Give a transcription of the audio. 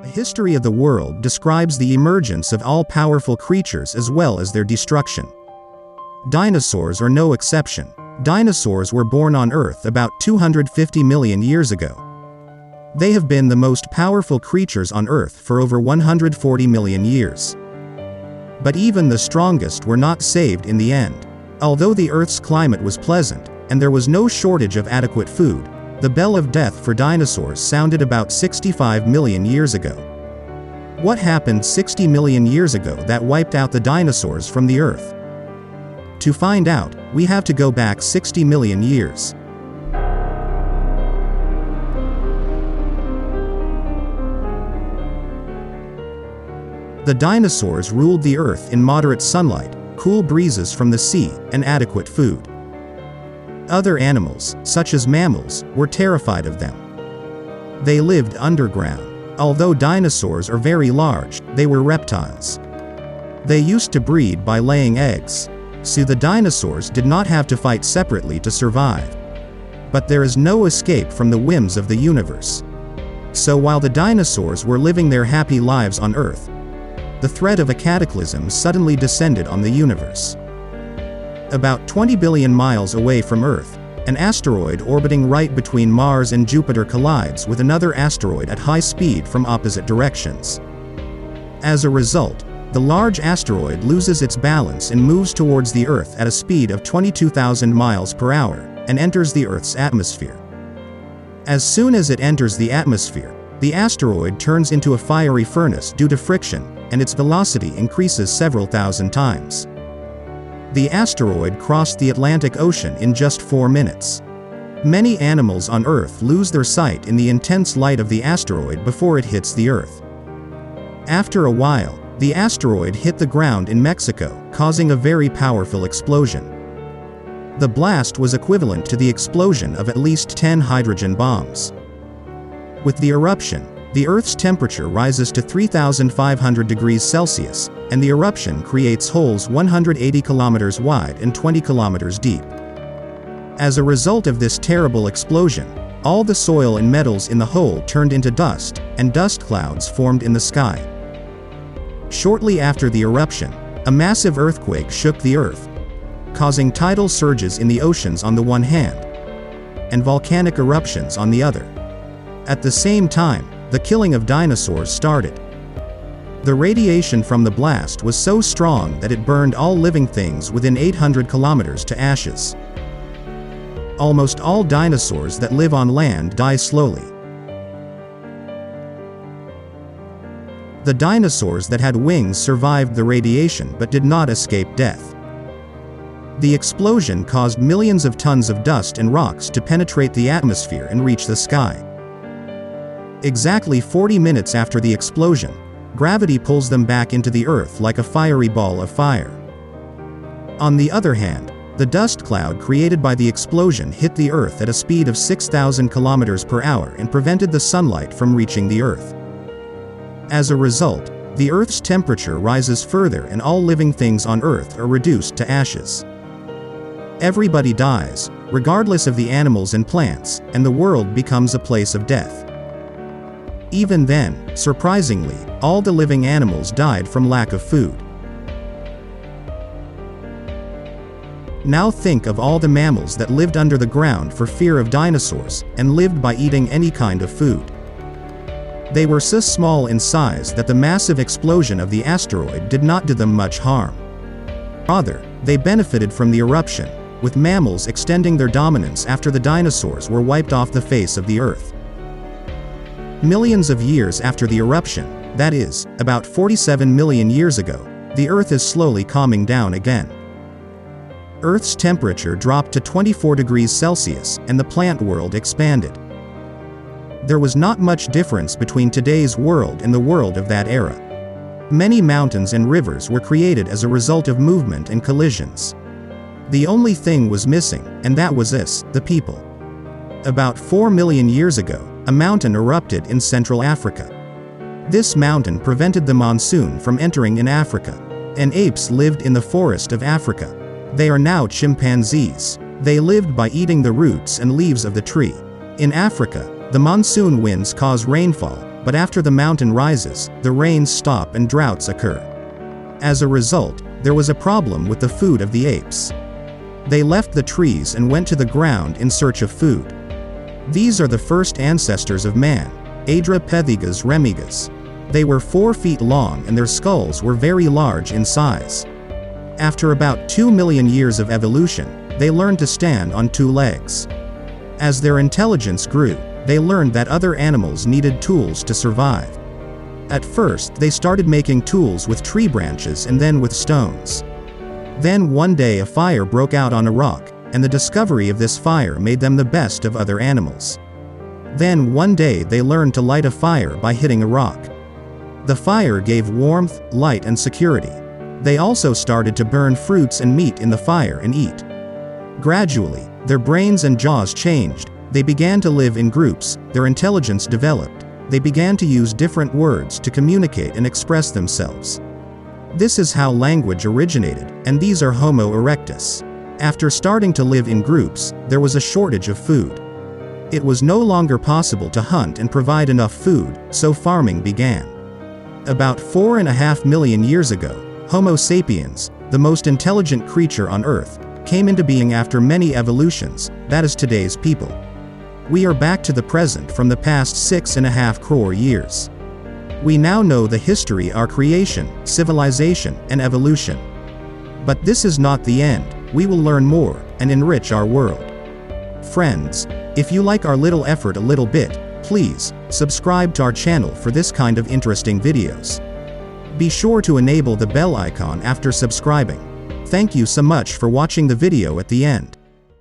A history of the world describes the emergence of all-powerful creatures as well as their destruction. Dinosaurs are no exception. Dinosaurs were born on Earth about 250 million years ago. They have been the most powerful creatures on Earth for over 140 million years. But even the strongest were not saved in the end. Although the Earth's climate was pleasant, and there was no shortage of adequate food, the bell of death for dinosaurs sounded about 65 million years ago. What happened 60 million years ago that wiped out the dinosaurs from the Earth? To find out, we have to go back 60 million years. The dinosaurs ruled the Earth in moderate sunlight, cool breezes from the sea, and adequate food. Other animals, such as mammals, were terrified of them. They lived underground. Although dinosaurs are very large, they were reptiles. They used to breed by laying eggs. So the dinosaurs did not have to fight separately to survive. But there is no escape from the whims of the universe. So while the dinosaurs were living their happy lives on Earth, the threat of a cataclysm suddenly descended on the universe. About 20 billion miles away from Earth, an asteroid orbiting right between Mars and Jupiter collides with another asteroid at high speed from opposite directions. As a result, the large asteroid loses its balance and moves towards the Earth at a speed of 22,000 miles per hour, and enters the Earth's atmosphere. As soon as it enters the atmosphere, the asteroid turns into a fiery furnace due to friction, and its velocity increases several thousand times. The asteroid crossed the Atlantic Ocean in just 4 minutes. Many animals on Earth lose their sight in the intense light of the asteroid before it hits the Earth. After a while, the asteroid hit the ground in Mexico, causing a very powerful explosion. The blast was equivalent to the explosion of at least 10 hydrogen bombs. With the eruption, the Earth's temperature rises to 3,500 degrees Celsius, and the eruption creates holes 180 kilometers wide and 20 kilometers deep. As a result of this terrible explosion, all the soil and metals in the hole turned into dust, and dust clouds formed in the sky. Shortly after the eruption, a massive earthquake shook the Earth, causing tidal surges in the oceans on the one hand, and volcanic eruptions on the other. At the same time, the killing of dinosaurs started. The radiation from the blast was so strong that it burned all living things within 800 kilometers to ashes. Almost all dinosaurs that live on land die slowly. The dinosaurs that had wings survived the radiation but did not escape death. The explosion caused millions of tons of dust and rocks to penetrate the atmosphere and reach the sky. Exactly 40 minutes after the explosion, gravity pulls them back into the Earth like a fiery ball of fire. On the other hand, the dust cloud created by the explosion hit the Earth at a speed of 6,000 kilometers per hour and prevented the sunlight from reaching the Earth. As a result, the Earth's temperature rises further and all living things on Earth are reduced to ashes. Everybody dies, regardless of the animals and plants, and the world becomes a place of death. Even then, surprisingly, all the living animals died from lack of food. Now think of all the mammals that lived under the ground for fear of dinosaurs, and lived by eating any kind of food. They were so small in size that the massive explosion of the asteroid did not do them much harm. Rather, they benefited from the eruption, with mammals extending their dominance after the dinosaurs were wiped off the face of the Earth. Millions of years after the eruption, that is, about 47 million years ago, the Earth is slowly calming down again. Earth's temperature dropped to 24 degrees Celsius, and the plant world expanded. There was not much difference between today's world and the world of that era. Many mountains and rivers were created as a result of movement and collisions. The only thing was missing, and that was us, the people. About 4 million years ago, a mountain erupted in Central Africa. This mountain prevented the monsoon from entering in Africa. And apes lived in the forest of Africa. They are now chimpanzees. They lived by eating the roots and leaves of the tree. In Africa, the monsoon winds cause rainfall, but after the mountain rises, the rains stop and droughts occur. As a result, there was a problem with the food of the apes. They left the trees and went to the ground in search of food. These are the first ancestors of man, Adra Pethigas Remigas. They were 4 feet long and their skulls were very large in size. After about 2 million years of evolution, they learned to stand on 2 legs. As their intelligence grew, they learned that other animals needed tools to survive. At first, they started making tools with tree branches and then with stones. Then one day a fire broke out on a rock, and the discovery of this fire made them the best of other animals. Then one day they learned to light a fire by hitting a rock. The fire gave warmth, light and security. They also started to burn fruits and meat in the fire and eat. Gradually, their brains and jaws changed. They began to live in groups, their intelligence developed. They began to use different words to communicate and express themselves. This is how language originated, and these are Homo erectus. After starting to live in groups, there was a shortage of food. It was no longer possible to hunt and provide enough food, so farming began. About 4.5 million years ago, Homo sapiens, the most intelligent creature on Earth, came into being after many evolutions, that is today's people. We are back to the present from the past 6.5 crore years. We now know the history, our creation, civilization, and evolution. But this is not the end. We will learn more, and enrich our world. Friends, if you like our little effort a little bit, please, subscribe to our channel for this kind of interesting videos. Be sure to enable the bell icon after subscribing. Thank you so much for watching the video at the end.